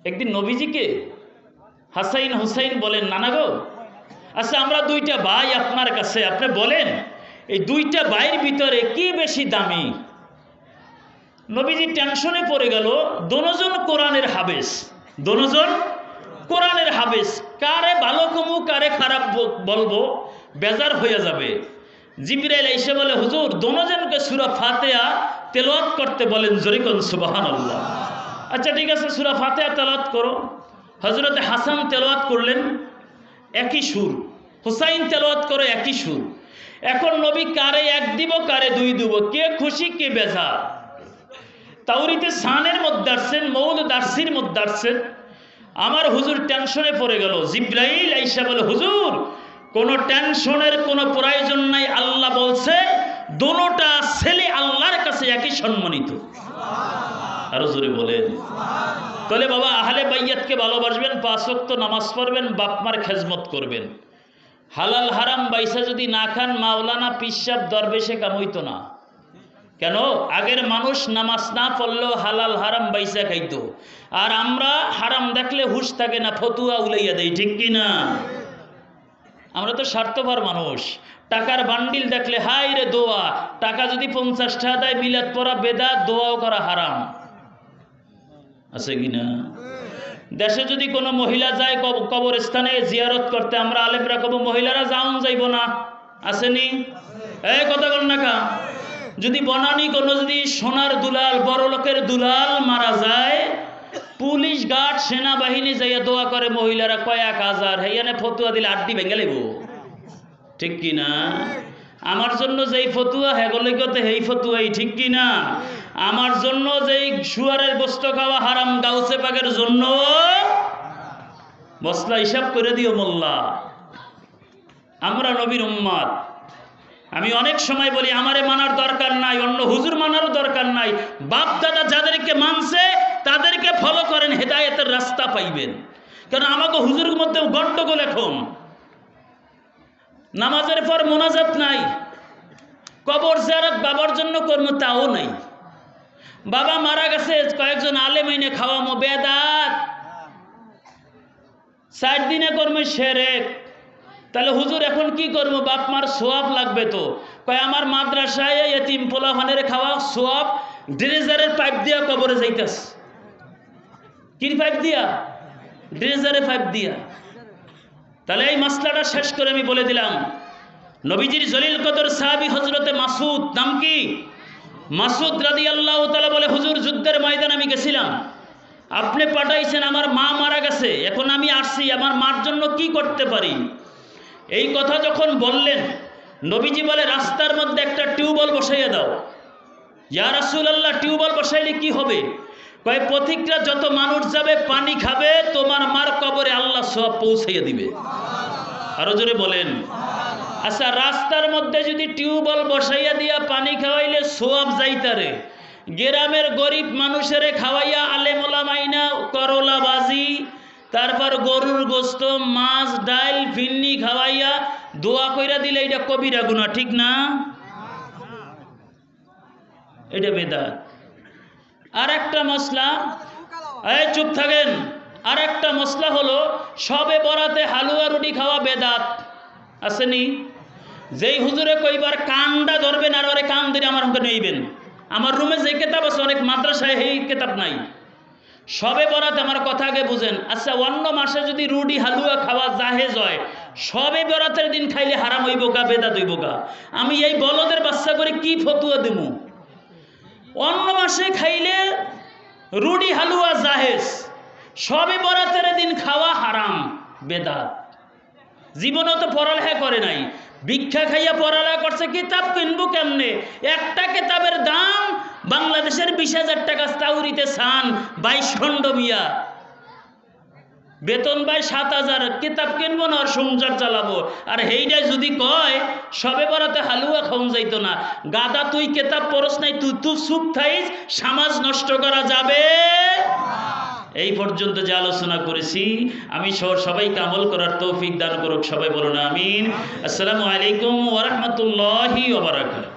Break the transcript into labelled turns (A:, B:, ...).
A: একদিন নবীজিকে হাসাইন হুসাইন বলেন, নানা গো, আচ্ছা আমরা দুইটা ভাই আপনার কাছে, আপনি বলেন এই দুইটা ভাইয়ের ভিতরে কি বেশি দামি? নবীজি টেনশনে পড়ে গেল। দোনোজন কোরআনের হাফেজ, দোনোজন কোরআনের হাফেজ, কারে ভালো কমু কারে খারাপ বলবো, বেজার হয়ে যাবে। জিবরাইল এসে বলে, হুজুর দোনোজনকে সূরা ফাতিহা তেলাওয়াত করতে বলেন, জোরে কোন সুবহানাল্লাহ। আচ্ছা ঠিক আছে, সূরা ফাতিহা তেলাওয়াত করো। হযরতে হাসান তেলাওয়াত করলেন, একই সুর। হুসাইন তেলাওয়াত করে, একই সুর। এখন নবী কারে এক দিব কারে দুই দিব, কে খুশি কে বেজার? তাওরীতে শানের মধ্যে আসছেন, মৌলুদ আরসির মধ্যে আসছেন। আমার হুজুর টেনশনে পড়ে গেল। জিবরাইল আইসা বলে, হুজুর কোনো টেনশনের কোনো প্রয়োজন নাই, আল্লাহ বলছে দোনোটা ছেলে আল্লাহর কাছে একই সম্মানিত। আরো জোরে বলেন। তাহলে বাবা আহলে বাইয়াতকে ভালোবাসবেন, 5 ওয়াক্ত নামাজ পড়বেন, বাপ মার খেজমত করবেন। হালাল হারাম বাইসা যদি না খান, মাওলানা পিসাব দরবেশে কামইতো না। কেন? আগের মানুষ নামাজ না পড়লেও হালাল হারাম বাইসা খাইতো, আর আমরা হারাম দেখলে হুশ থাকে না, ফতুয়া উলাইয়া দেই, ঠিক কি না? আমরা তো স্বার্থপর মানুষ। টাকার বান্ডিল দেখলে হাই রে দোয়া, টাকা যদি 50 টাকা দেয় মিলাদ পড়া বেদাত, দোয়াও করা হারাম, আছে কি না? দেশে যদি কোনো মহিলা যায় কবরস্থানে জিয়ারত করতে, আমরা আলেমরা কব মহিলারা যাওন যাইব না, আসেনি? এই কথা বল না কা? যদি বনানি কোনো যদি সোনার দুলাল, বড় লোকের দুলাল মারা যায়, পুলিশ গার্ড সেনাবাহিনী যাইয়া দোয়া করে মহিলারা কয়েক হাজার, হেয়ানে ফতুয়া দিলে আড্ডি ভেঙে লেব, ঠিক কি না? আমার জন্য যেই ফতুয়া হেগলিগতে হেই ফতুয়াই, ঠিক কি না? আমার জন্য যেই শুয়ারের গোস্ত খাওয়া হারাম, গাউসে পাকের জন্য মসলা হিসাব করে দিও মোল্লা। আমরা নবীর উম্মত। আমি অনেক সময় বলি আমারে মানার দরকার নাই, অন্য হুজুর মানারও দরকার নাই। বাপ দাদা যাদেরকে মানছে তাদেরকে ফলো করেন, হেদায়েতের রাস্তা পাইবেন। কারণ আমাকে হুজুরের মধ্যে গন্ডগোল। এখন নামাজের পর মোনাজাত নাই, কবর জিয়ারত বাবার জন্য কর্ম তাও নাই। বাবা মারা গেছে, কয়েকজন আলেম এনে খাওয়ামো, বেদাত। 4 দিনে কর্ম শিরক। তাহলে হুজুর এখন কি করবো? বাপ মার সোয়াব লাগবে তো। কয় আমার মাদ্রাসায় এতিম পোলাপানের খাওয়া সোয়াব ড্রেজারের পাইপ দিয়া কবরে যাইতাস। কি পাইপ দিয়া? ড্রেজারের পাইপ দিয়া। তাহলে এই মাসলাটা শেষ করে আমি বলে দিলাম, নবীজির জলিল কদর সাহাবী হযরতে মাসুদ, নাম কি? মাসুদ রাদিয়াল্লাহু তাআলা বলে, হুজুর যুদ্ধের ময়দানে আমি গেছিলাম, আপনি পাঠাইছেন, আমার মা মারা গেছে, এখন আমি আসছি, আমার মার জন্য কি করতে পারি? এই কথা যখন বললেন, নবীজি বলে, রাস্তার মধ্যে একটা টিউবওয়েল বসাইয়া দাও। ইয়া রাসূলুল্লাহ, টিউবওয়েল বসাইলে কি হবে? কয় পথিকরা যত মানুষ যাবে পানি খাবে, তোমার মার কবরে আল্লাহ সওয়াব পৌঁছাইয়া দিবে। আরো জোরে বলেন। আচ্ছা, রাস্তার মধ্যে যদি টিউবওয়েল বসাইয়া দিয়া পানি খাওয়াইলে সওয়াব যাইতারে, গ্রামের গরিব মানুষেরে খাওয়াইয়া আলেম ওলামাইনা করলা বাজি, তারপর গরুর গোস্ত, মাছ, ডাল, ফিন্নি খাওয়াইয়া দোয়া কইরা দিলে এটা কবিরা গুনাহ, ঠিক না? এটা বেদাত। আর একটা মশলা, এই চুপ থাকেন, আর একটা মশলা হলো সবে বরাতে হালুয়া রুটি খাওয়া বেদাত, আসেনি? যেই হুজুরে কইবার কান্দা ধরবেন আর ওরে কান ধরে আমার মুখে নেইবেন। আমার রুমে যে কিতাব আছে, অনেক মাদ্রাসায় এই কিতাব নাই। সবে বরাত, আমার কথা আগে বুঝেন। আচ্ছা, অন্য মাসে যদি রুটি হালুয়া খাওয়া জাহেজ হয়, সবে বরাতের দিন খাইলে হারাম হইব গা, বেদাত হইব গা? আমি এই বলদের বাচ্চা করে কি ফতুয়া দেব? অন্য মাসে খাইলে রুটি হালুয়া জাহেজ, সবে বরাতের দিন খাওয়া হারাম, বেদাত। জীবনও তো পড়ালেখা করে নাই, ভিক্ষা খাইয়া পড়ালেখা করছে, কিতাব কিনবো কেমনে? একটা কিতাবের দাম বাংলাদেশের 20,000 টাকা। তাওরীতে সান 22 খণ্ড মিয়া, বেতন পায় 7,000, কিতাব কিনবো না আর সংসার চালাবো। আর হেইটাই যদি কয় সবে বরাতে হালুয়া খাওন যাইতো না, গাদা তুই কিতাব পড়স নাই, তুই চুপ থাইস, সমাজ নষ্ট করা যাবে। এই পর্যন্ত যে আলোচনা করেছি, আমি সবাইকে আমল করার তৌফিক দান করুক। সবাই বলুন আমিন। আসসালামু আলাইকুম ওয়া রাহমাতুল্লাহি ওয়া বারাকাতুহু।